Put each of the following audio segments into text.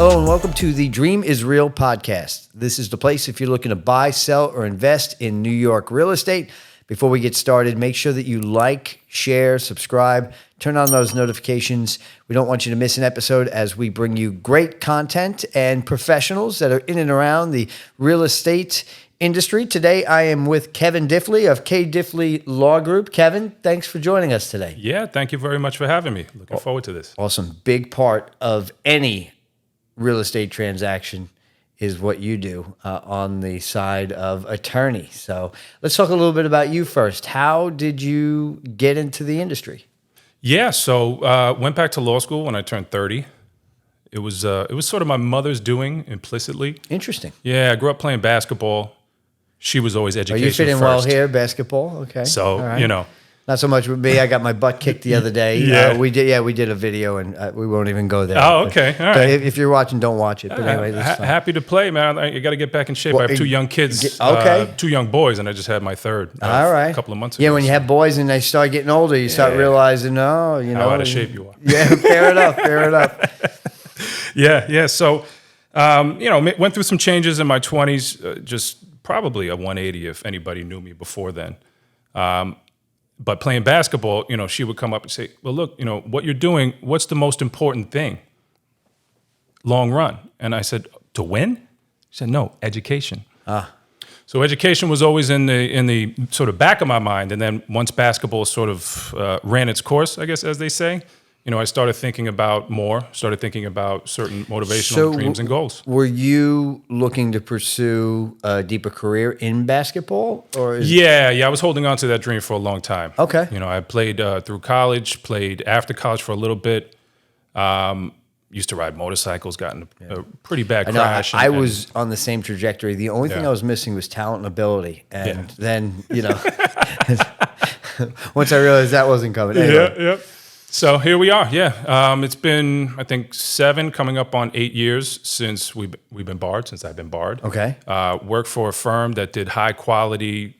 Hello and welcome to the Dream is Real podcast. This is the place if you're looking to buy, sell, or invest in New York real estate. Before we get started, make sure that you like, share, subscribe, turn on those notifications. We don't want you to miss an episode as we bring you great content and professionals that are in and around the real estate industry. Today, I am with Kevin Diffley of K. Diffley Law Group. Kevin, thanks for joining us today. Yeah, thank you very much for having me. Looking forward to this. Awesome. Big part of any real estate transaction is what you do on the side of attorney. So let's talk a little bit about you first. How did you get into the industry? Yeah, so went back to law school when I turned 30. It was sort of my mother's doing implicitly. Interesting. Yeah, I grew up playing basketball. She was always education You fit in first. well here, basketball. Okay. So, all right. you know. Not so much with me. I got my butt kicked the other day. Yeah. We did a video, and we won't even go there. Oh, okay. All right. If you're watching, don't watch it. But anyway, that's fine. Happy to play, man. I got to get back in shape. I have two young kids, okay. 2 young boys, and I just had my third All right. a couple of months ago. Yeah, when you have boys and they start getting older, you start realizing, oh, you know. How out of shape you are. Yeah, fair enough, fair enough. Yeah. So, went through some changes in my 20s, just probably a 180 if anybody knew me before then. But playing basketball, she would come up and say, well, look, what you're doing, what's the most important thing? Long run. And I said, to win? She said, no, education. So education was always in the sort of back of my mind. And then once basketball sort of ran its course, I guess, as they say, I started thinking about certain motivational dreams and goals. Were you looking to pursue a deeper career in basketball? Yeah, I was holding on to that dream for a long time. Okay. I played through college, played after college for a little bit. Used to ride motorcycles, got in a pretty bad crash. I was on the same trajectory. The only thing I was missing was talent and ability. And then, once I realized that wasn't coming. Anyway. Yeah. So here we are. Yeah, it's been, I think, 7 coming up on 8 years since we've been barred. Since I've been barred. Okay. Worked for a firm that did high quality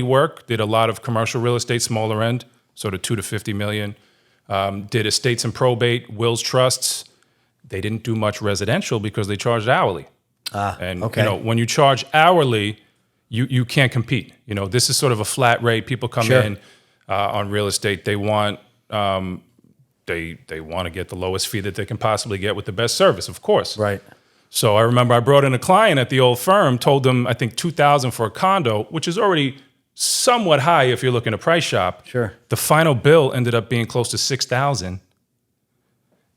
work. Did a lot of commercial real estate, smaller end, sort of 2 to 50 million. Did estates and probate, wills, trusts. They didn't do much residential because they charged hourly. When you charge hourly, you can't compete. This is sort of a flat rate. People come in on real estate. They want. They want to get the lowest fee that they can possibly get with the best service, of course. Right. So I remember I brought in a client at the old firm, told them I think $2,000 for a condo, which is already somewhat high if you're looking to price shop. Sure. The final bill ended up being close to $6,000,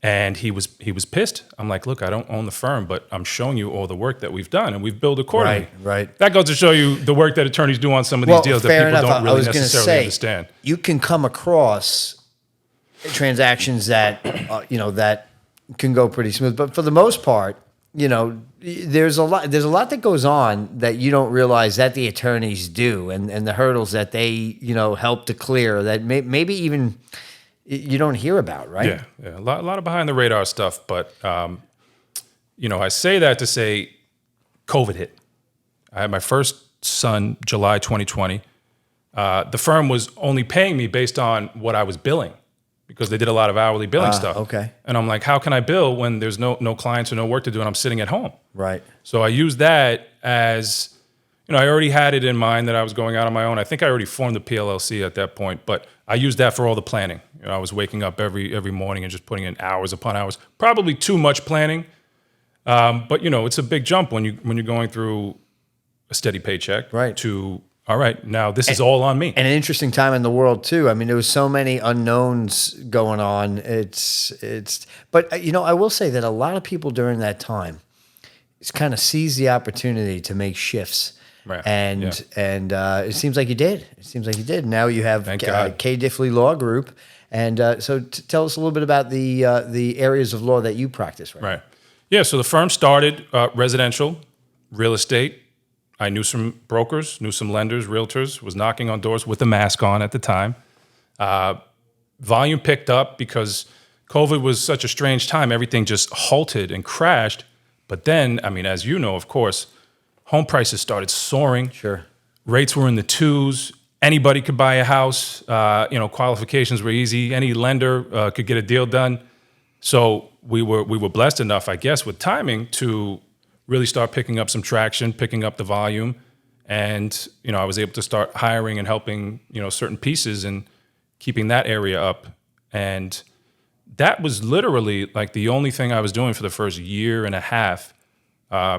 and he was pissed. I'm like, look, I don't own the firm, but I'm showing you all the work that we've done, and we've billed accordingly. Right. That goes to show you the work that attorneys do on some of these deals that people don't really necessarily understand. You can come across transactions that that can go pretty smooth, but for the most part, there's a lot that goes on that you don't realize that the attorneys do, and the hurdles that they help to clear that maybe even you don't hear about, right? Yeah, a lot of behind the radar stuff, but I say that to say COVID hit. I had my first son July 2020. The firm was only paying me based on what I was billing, because they did a lot of hourly billing stuff. Okay. And I'm like, how can I bill when there's no clients or no work to do and I'm sitting at home? Right. So I used that as, I already had it in mind that I was going out on my own. I think I already formed the PLLC at that point, but I used that for all the planning. I was waking up every morning and just putting in hours upon hours, probably too much planning. But it's a big jump when you're going through a steady paycheck to, all right, now this is all on me. And an interesting time in the world too. I mean, there was so many unknowns going on. But I will say that a lot of people during that time kind of seized the opportunity to make shifts. Right. And it seems like you did. Now you have K. Diffley Law Group. And so tell us a little bit about the areas of law that you practice Right. Yeah, so the firm started residential, real estate. I knew some brokers, knew some lenders, realtors, was knocking on doors with a mask on at the time. Volume picked up because COVID was such a strange time. Everything just halted and crashed. But then, as you know, of course, home prices started soaring. Sure. Rates were in the 2s. Anybody could buy a house. Qualifications were easy. Any lender could get a deal done. So we were blessed enough, I guess, with timing to really start picking up some traction, picking up the volume. And, I was able to start hiring and helping, certain pieces and keeping that area up. And that was literally like the only thing I was doing for the first year and a half,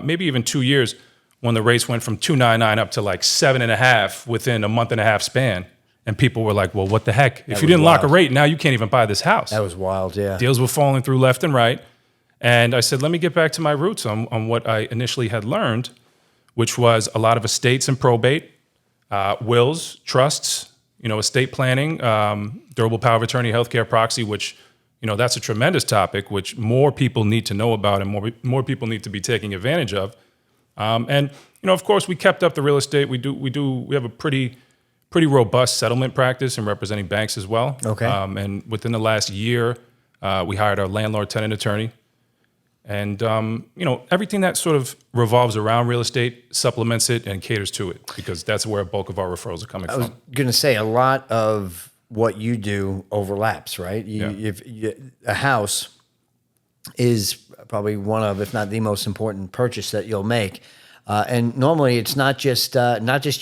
maybe even 2 years, when the rates went from 299 up to like 7.5 within a month and a half span. And people were like, well, what the heck? If you didn't lock a rate, now you can't even buy this house. That was wild, yeah. Deals were falling through left and right. And I said, let me get back to my roots on what I initially had learned, which was a lot of estates and probate, wills, trusts, estate planning, durable power of attorney, healthcare proxy, which, that's a tremendous topic, which more people need to know about and more people need to be taking advantage of. And, of course, we kept up the real estate. We have a pretty robust settlement practice in representing banks as well. Okay. And within the last year, we hired our landlord-tenant attorney. And, everything that sort of revolves around real estate supplements it and caters to it, because that's where a bulk of our referrals are coming from. I was going to say, a lot of what you do overlaps, right? A house is probably one of, if not the most important purchase that you'll make. And normally it's not just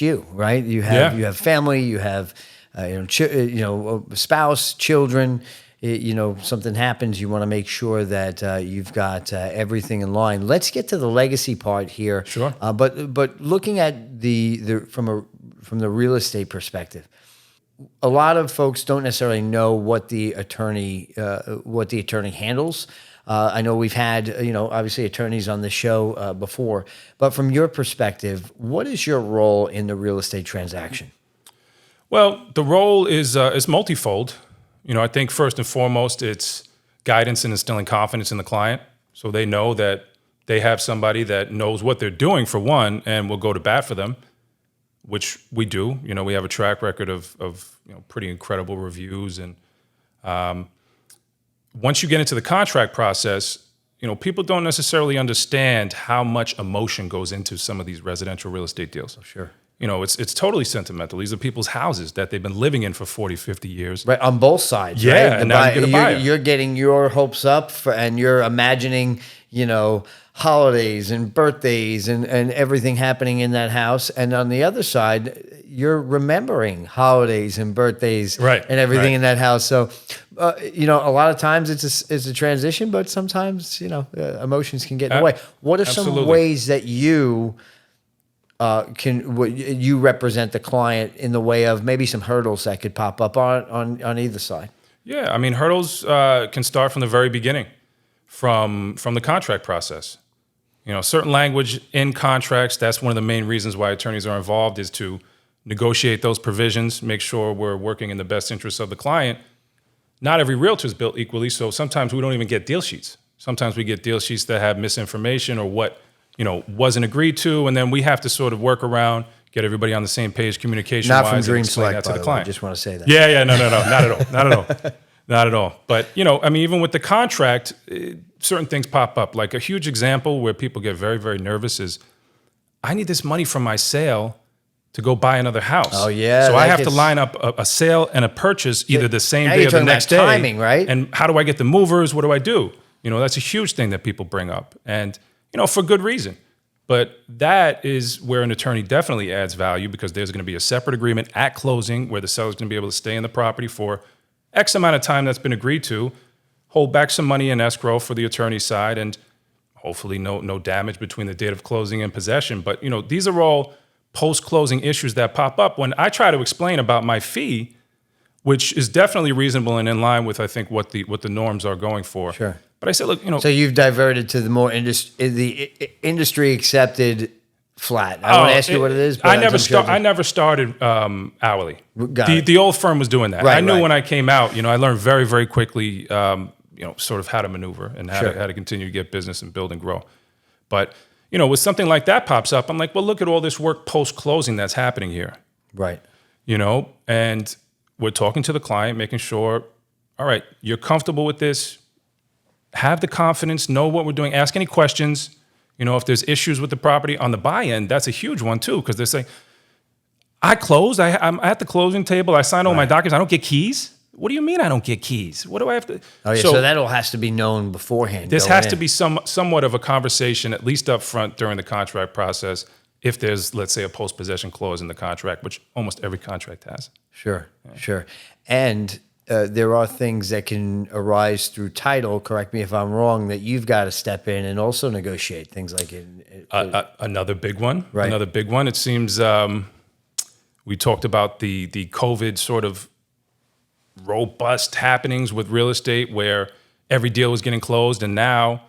you, right? You have family, you have a spouse, children. Something happens, you want to make sure that you've got everything in line. Let's get to the legacy part here. Sure. But looking at from the real estate perspective, a lot of folks don't necessarily know what the attorney handles. I know we've had, obviously attorneys on the show before, but from your perspective, what is your role in the real estate transaction? Well, the role is multifold. I think first and foremost, it's guidance and instilling confidence in the client, so they know that they have somebody that knows what they're doing, for one, and will go to bat for them, which we do. We have a track record of pretty incredible reviews. And once you get into the contract process, people don't necessarily understand how much emotion goes into some of these residential real estate deals. Oh, sure. It's totally sentimental. These are people's houses that they've been living in for 40, 50 years. Right, on both sides, yeah, right? And now you get a buyer. You're getting your hopes up, and you're imagining, holidays and birthdays and everything happening in that house. And on the other side, you're remembering holidays and birthdays and everything in that house. So, a lot of times it's a transition, but sometimes, emotions can get in the way. What are some ways that you you represent the client in the way of maybe some hurdles that could pop up on either side? Yeah, I mean, hurdles can start from the very beginning, from the contract process. Certain language in contracts, that's one of the main reasons why attorneys are involved, is to negotiate those provisions, make sure we're working in the best interests of the client. Not every realtor is built equally, so sometimes we don't even get deal sheets. Sometimes we get deal sheets that have misinformation or what wasn't agreed to, and then we have to sort of work around, get everybody on the same page, communication-wise. Not from Dream Select, to the client. I just want to say that. Yeah, no, not at all, not at all, not at all. But even with the contract, certain things pop up. Like a huge example where people get very, very nervous is, I need this money from my sale to go buy another house. Oh yeah. So I have to line up a sale and a purchase either the same day or the next day. Timing, right? And how do I get the movers? What do I do? That's a huge thing that people bring up, and for good reason. But that is where an attorney definitely adds value, because there's going to be a separate agreement at closing where the seller's going to be able to stay in the property for X amount of time that's been agreed to, hold back some money in escrow for the attorney's side, and hopefully no damage between the date of closing and possession. But these are all post-closing issues that pop up when I try to explain about my fee, which is definitely reasonable and in line with, I think, what the norms are going for. Sure. But I said, look, So you've diverted to the more industry accepted flat. I won't ask you what it is. But I never started hourly. Got it. The old firm was doing that. Right, I knew when I came out. I learned very, very quickly. Sort of how to maneuver and how to continue to get business and build and grow. But with something like that pops up, I'm like, well, look at all this work post closing that's happening here. Right. And we're talking to the client, making sure, all right, you're comfortable with this. Have the confidence, know what we're doing, ask any questions. If there's issues with the property on the buy end, that's a huge one too, because they're saying, I closed, I'm at the closing table, I signed all my documents, I don't get keys. What do you mean I don't get keys? What do I have to? Oh yeah, so that all has to be known beforehand. This has to be somewhat of a conversation, at least up front during the contract process, if there's, let's say, a post-possession clause in the contract, which almost every contract has. Sure, sure. And there are things that can arise through title, correct me if I'm wrong, that you've got to step in and also negotiate, things like Another big one. Right. Another big one. It seems we talked about the COVID sort of robust happenings with real estate where every deal was getting closed, and now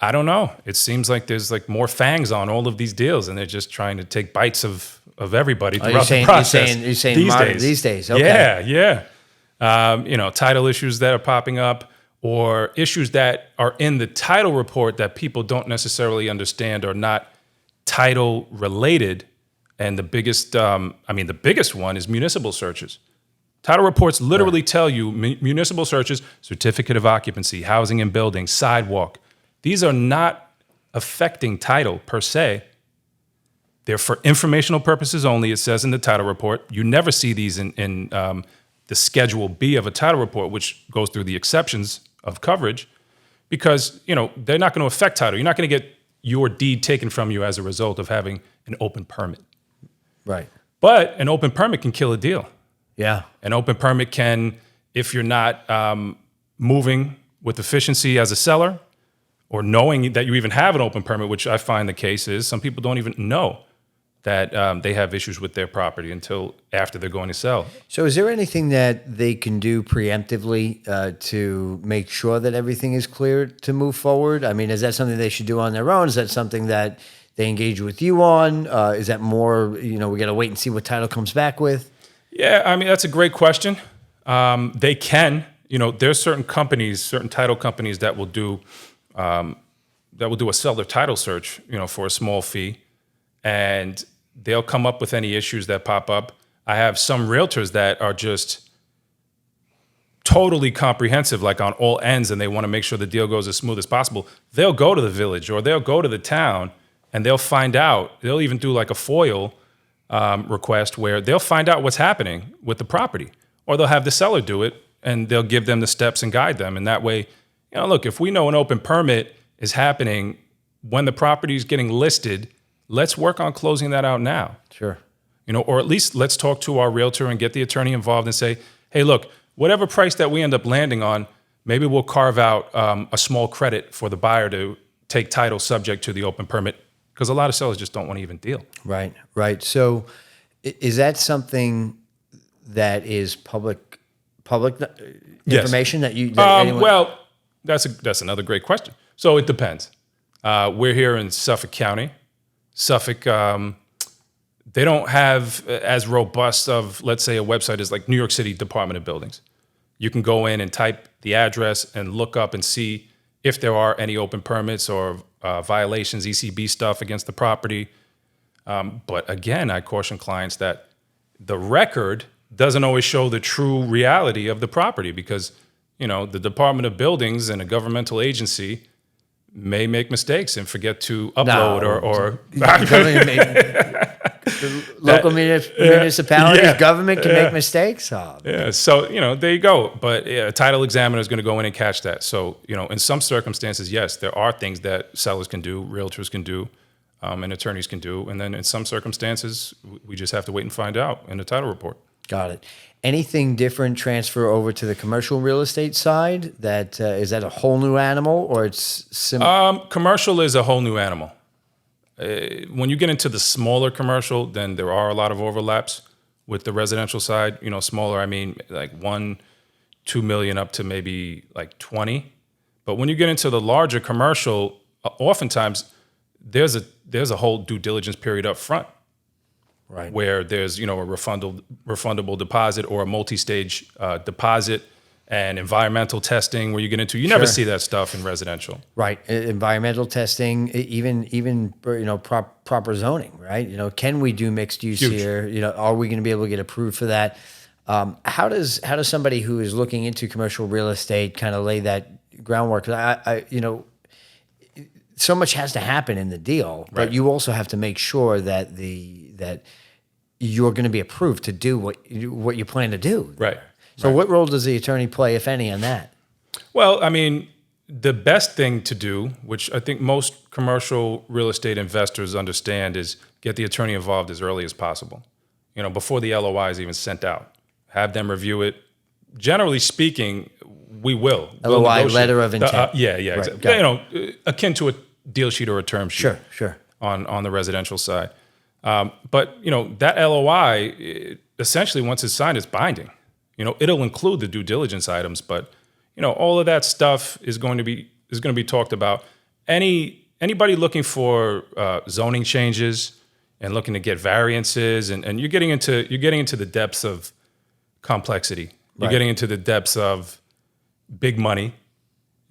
I don't know. It seems like there's like more fangs on all of these deals, and they're just trying to take bites of everybody throughout the process. You're saying these days. Okay. Yeah. Title issues that are popping up, or issues that are in the title report that people don't necessarily understand are not title related. And the biggest one is municipal searches. Title reports literally tell you municipal searches, certificate of occupancy, housing and building, sidewalk. These are not affecting title per se. They're for informational purposes only, it says in the title report. You never see these in the Schedule B of a title report, which goes through the exceptions of coverage, because they're not going to affect title. You're not going to get your deed taken from you as a result of having an open permit. Right. But an open permit can kill a deal. Yeah. An open permit can, if you're not moving with efficiency as a seller, or knowing that you even have an open permit, which I find the case is some people don't even know that they have issues with their property until after they're going to sell. So is there anything that they can do preemptively to make sure that everything is clear to move forward? I mean, is that something they should do on their own? Is that something that they engage with you on? Is that more, we got to wait and see what title comes back with? Yeah, I mean, that's a great question. They can, there's certain title companies that will do a seller title search, for a small fee, and they'll come up with any issues that pop up. I have some realtors that are just totally comprehensive, like on all ends, and they want to make sure the deal goes as smooth as possible. They'll go to the village or they'll go to the town and they'll find out. They'll even do like a FOIL request where they'll find out what's happening with the property, or they'll have the seller do it and they'll give them the steps and guide them. And that way, look, if we know an open permit is happening when the property is getting listed, let's work on closing that out now. Sure. Or at least let's talk to our realtor and get the attorney involved and say, hey, look, whatever price that we end up landing on, maybe we'll carve out a small credit for the buyer to take title subject to the open permit, because a lot of sellers just don't want to even deal. Right, right. So is that something that is public information that you... Well, that's another great question. So it depends. We're here in Suffolk County. Suffolk, they don't have as robust of, let's say, a website as like New York City Department of Buildings. You can go in and type the address and look up and see if there are any open permits or violations, ECB stuff against the property. But again, I caution clients that the record doesn't always show the true reality of the property, because, the Department of Buildings and a governmental agency may make mistakes and forget to upload local municipalities, government can make mistakes. Oh, yeah, so there you go. But a title examiner is going to go in and catch that. So in some circumstances, yes, there are things that sellers can do, realtors can do, and attorneys can do, and then in some circumstances, we just have to wait and find out in the title report. Got it. Anything different transfer over to the commercial real estate side? Is that a whole new animal, or it's similar? Commercial is a whole new animal. When you get into the smaller commercial, then there are a lot of overlaps with the residential side. Smaller, I mean like 1-2 million up to maybe like 20. But when you get into the larger commercial, oftentimes there's a whole due diligence period up front. Right. Where there's, a refundable deposit or a multi-stage deposit and environmental testing where you get into. You never see that stuff in residential. Right. Environmental testing, even proper zoning, right? Can we do mixed use here? Are we going to be able to get approved for that? How does somebody who is looking into commercial real estate kind of lay that groundwork? So much has to happen in the deal, but you also have to make sure that that you're going to be approved to do what you plan to do. Right. So what role does the attorney play, if any, in that? Well, I mean, the best thing to do, which I think most commercial real estate investors understand, is get the attorney involved as early as possible. Before the LOI is even sent out. Have them review it. Generally speaking, we will. We'll LOI, negotiate. letter of intent. Yeah, Right, exactly. Akin to a deal sheet or a term sheet. Sure. On the residential side. But that LOI, essentially, once it's signed, it's binding. It'll include the due diligence items, but all of that stuff is going to be talked about. Anybody looking for zoning changes and looking to get variances, and you're getting into the depths of complexity. You're getting into the depths of big money,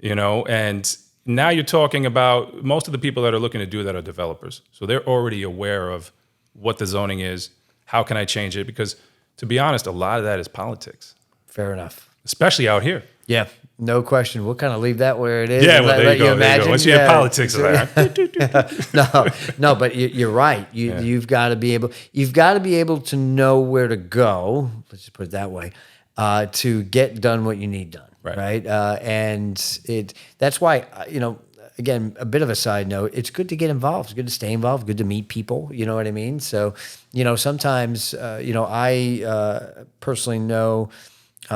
and now you're talking about most of the people that are looking to do that are developers. So they're already aware of what the zoning is. How can I change it? Because to be honest, a lot of that is politics. Fair enough. Especially out here. Yeah, no question. We'll kind of leave that where it is. Yeah, well, there you go. Imagine. Once you have politics of that. No, but you're right. You've got to be able. You've got to be able to know where to go. Let's just put it that way, to get done what you need done. Right. And that's why again, a bit of a side note. It's good to get involved. It's good to stay involved. Good to meet people. You know what I mean? So sometimes I personally know.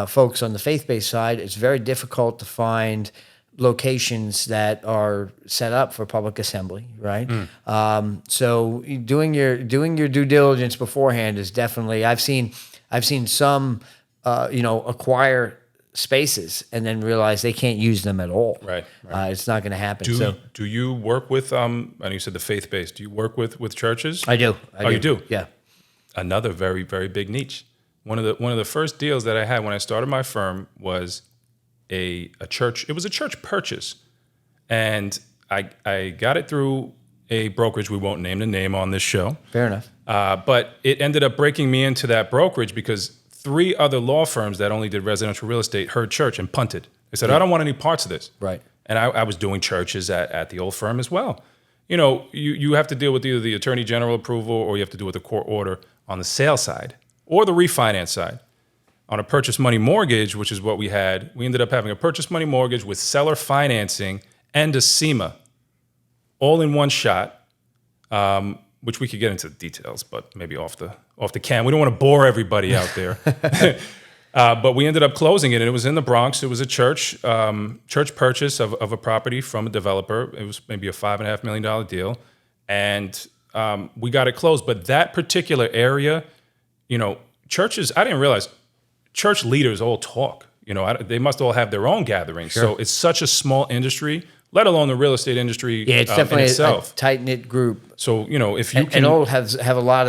Folks on the faith-based side, it's very difficult to find locations that are set up for public assembly, right? So doing your due diligence beforehand is definitely. I've seen some acquire spaces and then realize they can't use them at all. Right. It's not going to happen. Do you work with? I know you said the faith-based. Do you work with churches? I do. You do? Yeah. Another very, very big niche. One of the first deals that I had when I started my firm was a church. It was a church purchase, and I got it through a brokerage. We won't name the name on this show. Fair enough. But it ended up breaking me into that brokerage because 3 other law firms that only did residential real estate heard church and punted. They said, I don't want any parts of this. Right. And I was doing churches at the old firm as well. You have to deal with either the attorney general approval or you have to deal with a court order on the sale side. Or the refinance side. On a purchase money mortgage, which is what we had, we ended up having a purchase money mortgage with seller financing and a SEMA, all in one shot, which we could get into the details, but maybe off the cam. We don't want to bore everybody out there. But we ended up closing it, and it was in the Bronx. It was a church purchase of a property from a developer. It was maybe a $5.5 million deal, and we got it closed. But that particular area, churches, I didn't realize church leaders all talk. They must all have their own gatherings. Sure. So it's such a small industry, let alone the real estate industry. Yeah, it's definitely a tight-knit group. So, if you can. And all have a lot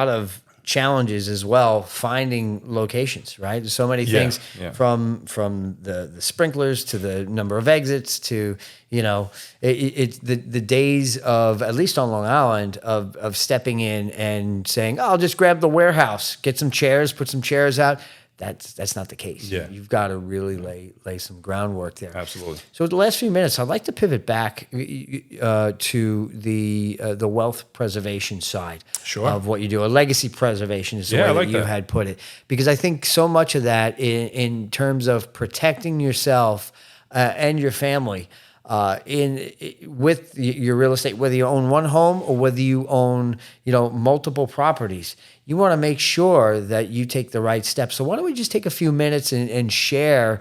of challenges as well finding locations, right? There's so many things from the sprinklers to the number of exits to it's the days of, at least on Long Island, of stepping in and saying, I'll just grab the warehouse, get some chairs, put some chairs out. That's not the case. Yeah. You've got to really lay some groundwork there. Absolutely. So the last few minutes, I'd like to pivot back to the wealth preservation side of what you do. A legacy preservation is the way that you had put it. Because I think so much of that in terms of protecting yourself and your family with your real estate, whether you own one home or whether you own multiple properties, you want to make sure that you take the right steps. So why don't we just take a few minutes and share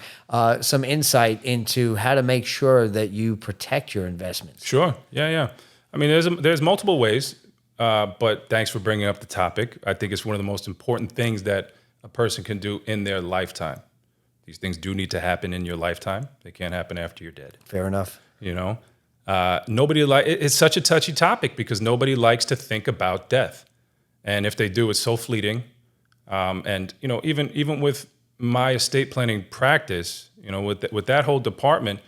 some insight into how to make sure that you protect your investments? Sure. Yeah. I mean, there's multiple ways, but thanks for bringing up the topic. I think it's one of the most important things that a person can do in their lifetime. These things do need to happen in your lifetime. They can't happen after you're dead. Fair enough. It's such a touchy topic because nobody likes to think about death. And if they do, it's so fleeting. Even with my estate planning practice, with that whole department,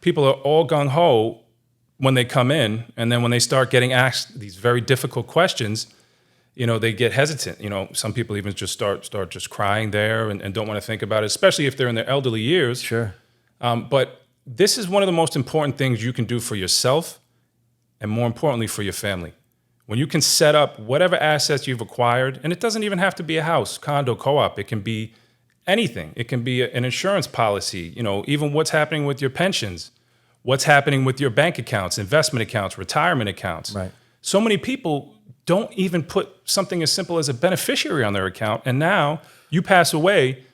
people are all gung-ho when they come in. And then when they start getting asked these very difficult questions, they get hesitant. Some people even just start just crying there and don't want to think about it, especially if they're in their elderly years. Sure. But this is one of the most important things you can do for yourself and more importantly for your family. When you can set up whatever assets you've acquired, and it doesn't even have to be a house, condo, co-op, it can be anything. It can be an insurance policy, even what's happening with your pensions, what's happening with your bank accounts, investment accounts, retirement accounts. Right. So many people don't even put something as simple as a beneficiary on their account. And now you pass away,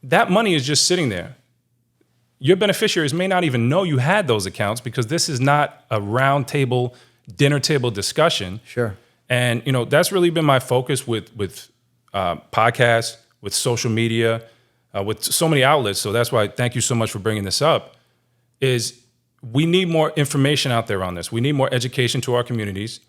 that money is just sitting there. Your beneficiaries may not even know you had those accounts because this is not a round table, dinner table discussion. Sure. And, that's really been my focus with podcasts, with social media, with so many outlets. So that's why thank you so much for bringing this up, is we need more information out there on this. We need more education to our communities.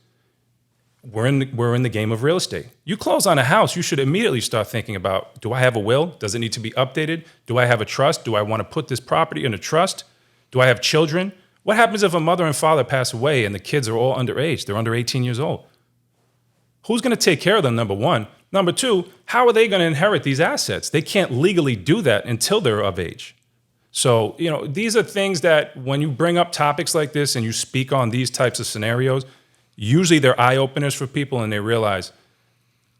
We're in the game of real estate. You close on a house, you should immediately start thinking about, do I have a will? Does it need to be updated? Do I have a trust? Do I want to put this property in a trust? Do I have children? What happens if a mother and father pass away and the kids are all underage? They're under 18 years old. Who's going to take care of them, number one? Number two, how are they going to inherit these assets? They can't legally do that until they're of age. So, these are things that when you bring up topics like this and you speak on these types of scenarios, usually they're eye-openers for people and they realize,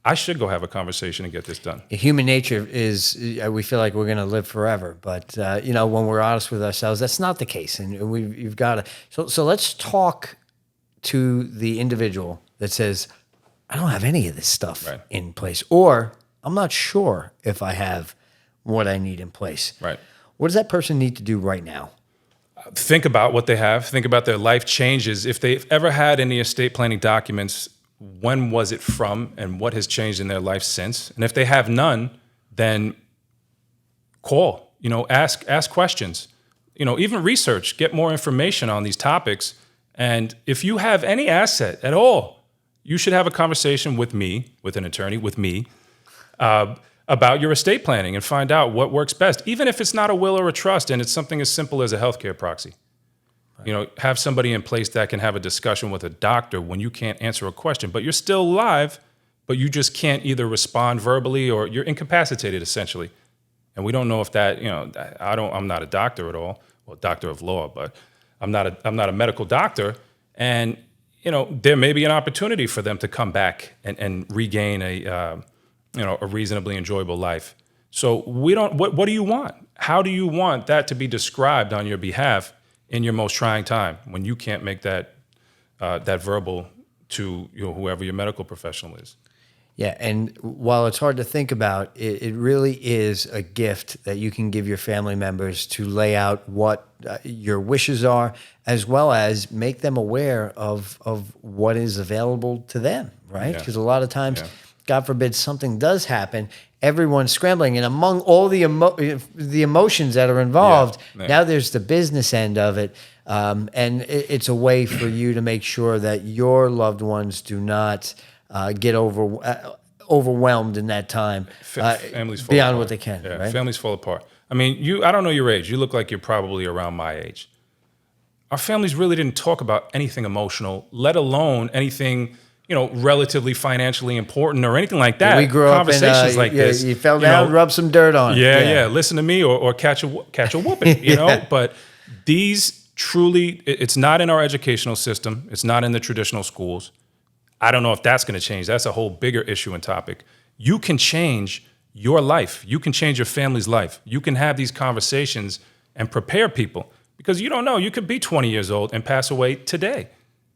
I should go have a conversation and get this done. Human nature is, we feel like we're going to live forever. But, when we're honest with ourselves, that's not the case. And you've got to. So let's talk to the individual that says, I don't have any of this stuff in place. Or I'm not sure if I have what I need in place. Right. What does that person need to do right now? Think about what they have. Think about their life changes. If they've ever had any estate planning documents, when was it from and what has changed in their life since? And if they have none, then call, ask questions, even research, get more information on these topics. And if you have any asset at all, you should have a conversation with me, with an attorney, with me, about your estate planning and find out what works best, even if it's not a will or a trust and it's something as simple as a healthcare proxy. Right. Have somebody in place that can have a discussion with a doctor when you can't answer a question, but you're still alive, but you just can't either respond verbally or you're incapacitated essentially. And we don't know if that, I'm not a doctor at all, well, doctor of law, but I'm not a medical doctor. And, there may be an opportunity for them to come back and regain a reasonably enjoyable life. So what do you want? How do you want that to be described on your behalf in your most trying time when you can't make that verbal to whoever your medical professional is? Yeah, and while it's hard to think about, it really is a gift that you can give your family members to lay out what your wishes are, as well as make them aware of what is available to them, right? Because a lot of times, God forbid, something does happen, everyone's scrambling, and among all the emotions that are involved, now there's the business end of it, and it's a way for you to make sure that your loved ones do not get overwhelmed in that time, families fall beyond apart. what they can. Yeah, right? Families fall apart. I mean, I don't know your age. You look like you're probably around my age. Our families really didn't talk about anything emotional, let alone anything, relatively financially important or anything like that. We grew up in conversations like this. You fell down, rub some dirt on it. Yeah. Listen to me or catch a whooping, But these truly, it's not in our educational system. It's not in the traditional schools. I don't know if that's going to change. That's a whole bigger issue and topic. You can change your life. You can change your family's life. You can have these conversations and prepare people because you don't know. You could be 20 years old and pass away today.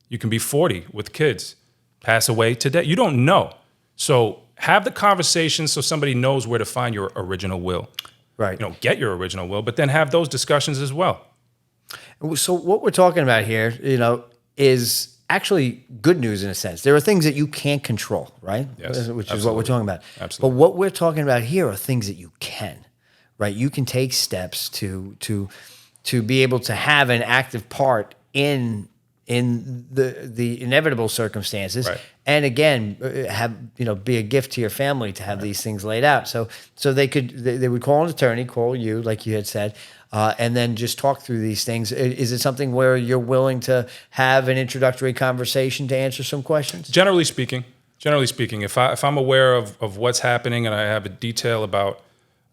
You can be 40 with kids, pass away today. You don't know. So have the conversation so somebody knows where to find your original will. Right. Get your original will, but then have those discussions as well. So what we're talking about here, is actually good news in a sense. There are things that you can't control, right? Yes, Which is what we're talking about. Absolutely. But what we're talking about here are things that you can, right? You can take steps to be able to have an active part in the inevitable circumstances, right. And again, be a gift to your family to have these things laid out. So they would call an attorney, call you, like you had said, and then just talk through these things. Is it something where you're willing to have an introductory conversation to answer some questions? Generally speaking, if I'm aware of what's happening and I have a detail about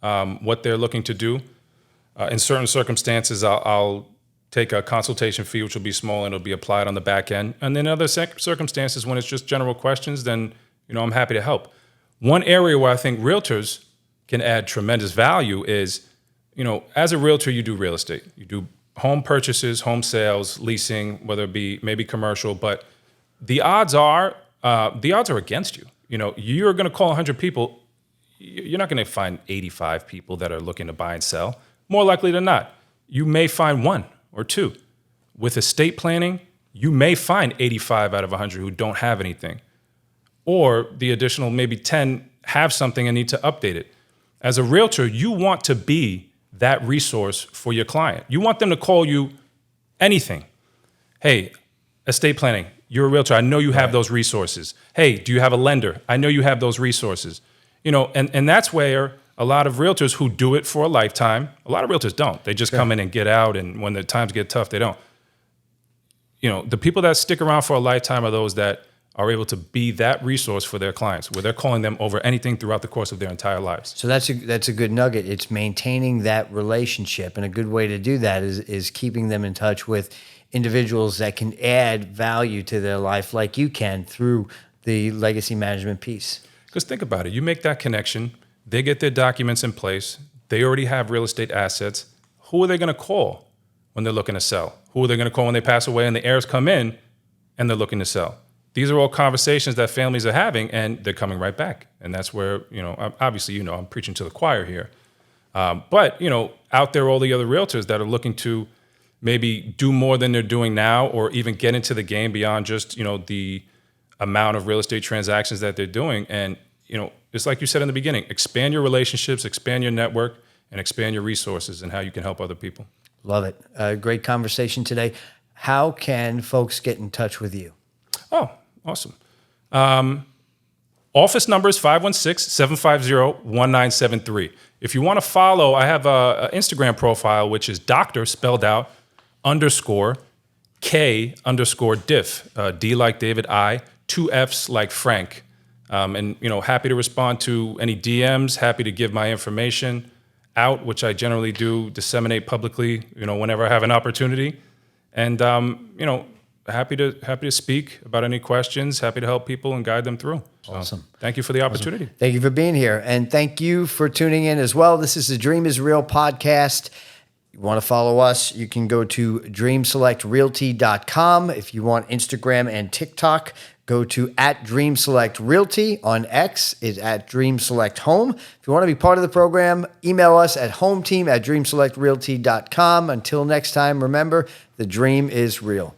what they're looking to do, in certain circumstances, I'll take a consultation fee, which will be small and it'll be applied on the back end. And then other circumstances, when it's just general questions, then I'm happy to help. One area where I think realtors can add tremendous value is, as a realtor, you do real estate. You do home purchases, home sales, leasing, whether it be maybe commercial, but the odds are against you. You're going to call 100 people. You're not going to find 85 people that are looking to buy and sell. More likely than not, you may find one or two. With estate planning, you may find 85 out of 100 who don't have anything. Or the additional maybe 10 have something and need to update it. As a realtor, you want to be that resource for your client. You want them to call you anything. Hey, estate planning, you're a realtor. I know you have those resources. Hey, do you have a lender? I know you have those resources. And that's where a lot of realtors who do it for a lifetime, a lot of realtors don't. They just come in and get out, and when the times get tough, they don't. The people that stick around for a lifetime are those that are able to be that resource for their clients, where they're calling them over anything throughout the course of their entire lives. So that's a good nugget. It's maintaining that relationship, and a good way to do that is keeping them in touch with individuals that can add value to their life, like you can through the legacy management piece. Because think about it, you make that connection, they get their documents in place, they already have real estate assets. Who are they going to call when they're looking to sell? Who are they going to call when they pass away and the heirs come in and they're looking to sell? These are all conversations that families are having, and they're coming right back. And that's where, obviously, I'm preaching to the choir here. But out there, all the other realtors that are looking to maybe do more than they're doing now, or even get into the game beyond just, the amount of real estate transactions that they're doing. And, it's like you said in the beginning, expand your relationships, expand your network, and expand your resources and how you can help other people. Love it. Great conversation today. How can folks get in touch with you? Oh, awesome. Office number is 516-750-1973. If you want to follow, I have an Instagram profile, which is Dr. spelled out _K_diff. D like David, I, 2 Fs like Frank. And happy to respond to any DMs, happy to give my information out, which I generally do disseminate publicly, whenever I have an opportunity. And, happy to speak about any questions, happy to help people and guide them through. So, awesome. Thank you for the opportunity. Awesome. Thank you for being here. And thank you for tuning in as well. This is the Dream is Real podcast. You want to follow us, you can go to dreamselectrealty.com. If you want Instagram and TikTok, go to @DreamSelectRealty. On X is @DreamSelectHome. If you want to be part of the program, email us at hometeam@dreamselectrealty.com. Until next time, remember, the dream is real.